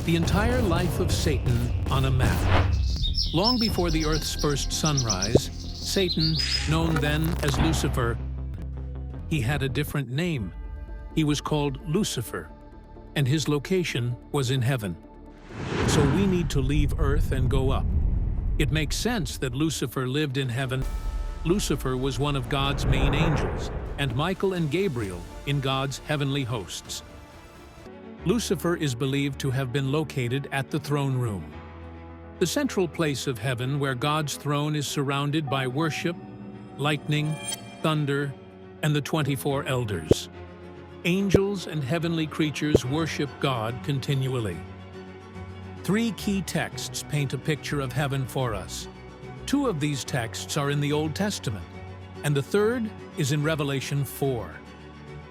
The entire life of Satan on a map. Long before the Earth's first sunrise, Satan, known then as Lucifer, he had a different name. He was called Lucifer, and his location was in heaven. So we need to leave Earth and go up. It makes sense that Lucifer lived in heaven. Lucifer was one of God's main angels, and Michael and Gabriel in God's heavenly hosts. Lucifer is believed to have been located at the throne room, the central place of heaven where God's throne is surrounded by worship, lightning, thunder, and the 24 elders. Angels and heavenly creatures worship God continually. 3 key texts paint a picture of heaven for us. 2 of these texts are in the Old Testament, and the third is in Revelation 4.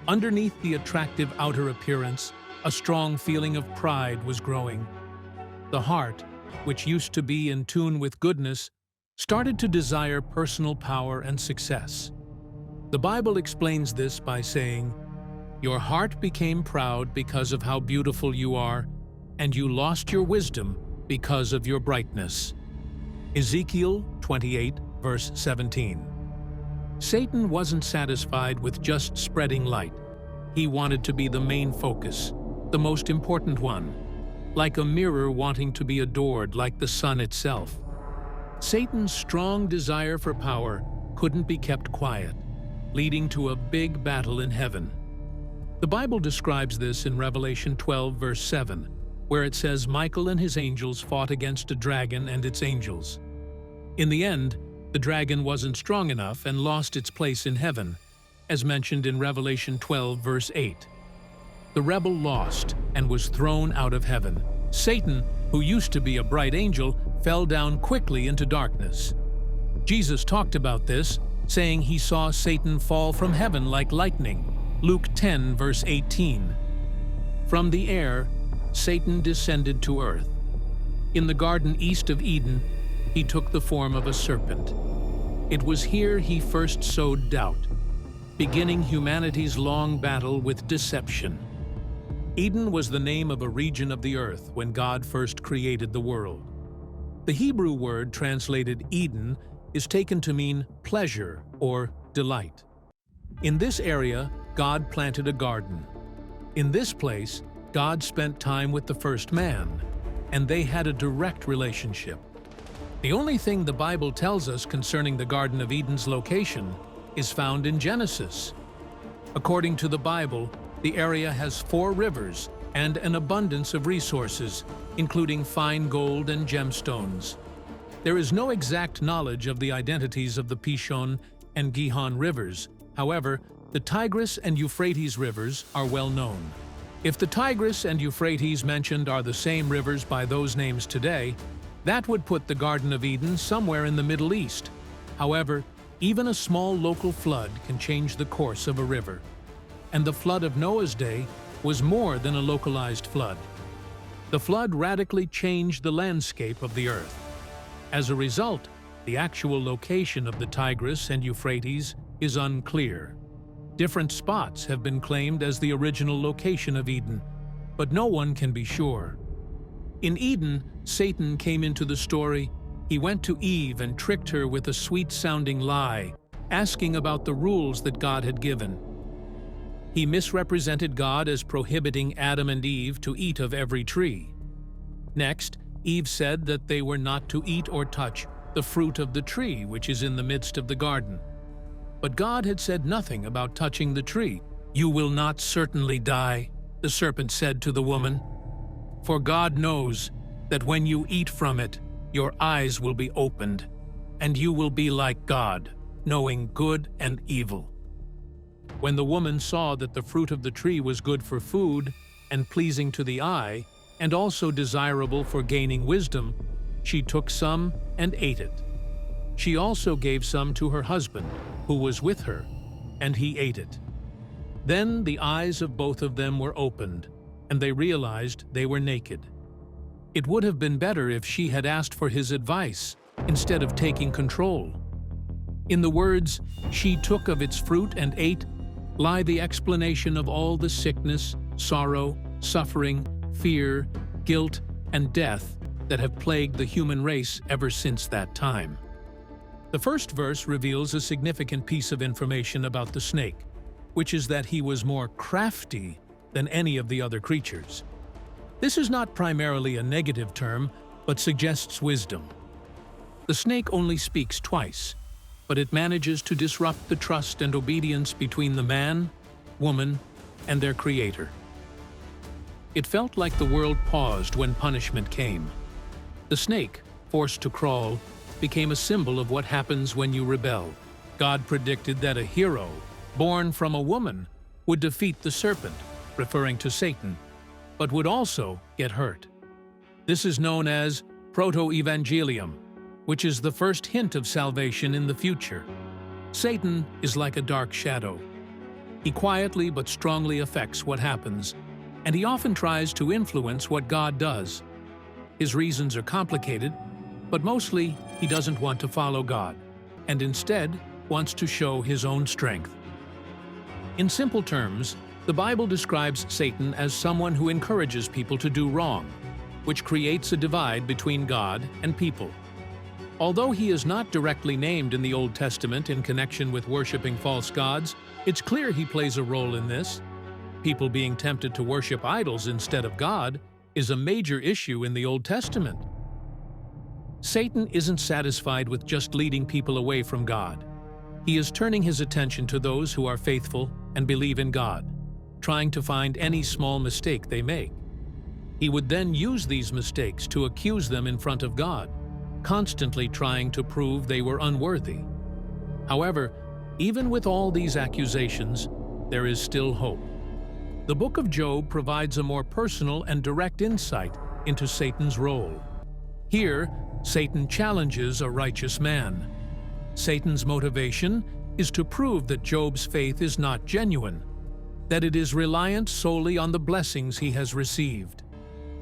Underneath the attractive outer appearance, a strong feeling of pride was growing. The heart, which used to be in tune with goodness, started to desire personal power and success. The Bible explains this by saying, "Your heart became proud because of how beautiful you are, and you lost your wisdom because of your brightness." Ezekiel 28, verse 17. Satan wasn't satisfied with just spreading light. He wanted to be the main focus, the most important one, like a mirror wanting to be adored like the sun itself. Satan's strong desire for power couldn't be kept quiet, leading to a big battle in heaven. The Bible describes this in Revelation 12, verse 7, where it says Michael and his angels fought against a dragon and its angels. In the end, the dragon wasn't strong enough and lost its place in heaven, as mentioned in Revelation 12, verse 8. The rebel lost and was thrown out of heaven. Satan, who used to be a bright angel, fell down quickly into darkness. Jesus talked about this, saying he saw Satan fall from heaven like lightning. Luke 10, verse 18. From the air, Satan descended to earth. In the garden east of Eden, he took the form of a serpent. It was here he first sowed doubt, beginning humanity's long battle with deception. Eden was the name of a region of the earth when God first created the world. The Hebrew word translated Eden is taken to mean pleasure or delight. In this area, God planted a garden. In this place, God spent time with the first man, and they had a direct relationship. The only thing the Bible tells us concerning the Garden of Eden's location is found in Genesis. According to the Bible, the area has 4 rivers and an abundance of resources, including fine gold and gemstones. There is no exact knowledge of the identities of the Pishon and Gihon rivers. However, the Tigris and Euphrates rivers are well known. If the Tigris and Euphrates mentioned are the same rivers by those names today, that would put the Garden of Eden somewhere in the Middle East. However, even a small local flood can change the course of a river. And the flood of Noah's day was more than a localized flood. The flood radically changed the landscape of the earth. As a result, the actual location of the Tigris and Euphrates is unclear. Different spots have been claimed as the original location of Eden, but no one can be sure. In Eden, Satan came into the story. He went to Eve and tricked her with a sweet-sounding lie, asking about the rules that God had given. He misrepresented God as prohibiting Adam and Eve to eat of every tree. Next, Eve said that they were not to eat or touch the fruit of the tree which is in the midst of the garden. But God had said nothing about touching the tree. "You will not certainly die," the serpent said to the woman. "For God knows that when you eat from it, your eyes will be opened, and you will be like God, knowing good and evil." When the woman saw that the fruit of the tree was good for food and pleasing to the eye, and also desirable for gaining wisdom, she took some and ate it. She also gave some to her husband, who was with her, and he ate it. Then the eyes of both of them were opened, and they realized they were naked. It would have been better if she had asked for his advice instead of taking control. In the words, "she took of its fruit and ate," lie the explanation of all the sickness, sorrow, suffering, fear, guilt, and death that have plagued the human race ever since that time. The first verse reveals a significant piece of information about the snake, which is that he was more crafty than any of the other creatures. This is not primarily a negative term, but suggests wisdom. The snake only speaks twice, but it manages to disrupt the trust and obedience between the man, woman, and their creator. It felt like the world paused when punishment came. The snake, forced to crawl, became a symbol of what happens when you rebel. God predicted that a hero, born from a woman, would defeat the serpent, referring to Satan, but would also get hurt. This is known as proto-evangelium, which is the first hint of salvation in the future. Satan is like a dark shadow. He quietly but strongly affects what happens, and he often tries to influence what God does. His reasons are complicated, but mostly he doesn't want to follow God, and instead wants to show his own strength. In simple terms, the Bible describes Satan as someone who encourages people to do wrong, which creates a divide between God and people. Although he is not directly named in the Old Testament in connection with worshiping false gods, it's clear he plays a role in this. People being tempted to worship idols instead of God is a major issue in the Old Testament. Satan isn't satisfied with just leading people away from God. He is turning his attention to those who are faithful and believe in God, trying to find any small mistake they make. He would then use these mistakes to accuse them in front of God, constantly trying to prove they were unworthy. However, even with all these accusations, there is still hope. The book of Job provides a more personal and direct insight into Satan's role. Here, Satan challenges a righteous man. Satan's motivation is to prove that Job's faith is not genuine, that it is reliant solely on the blessings he has received.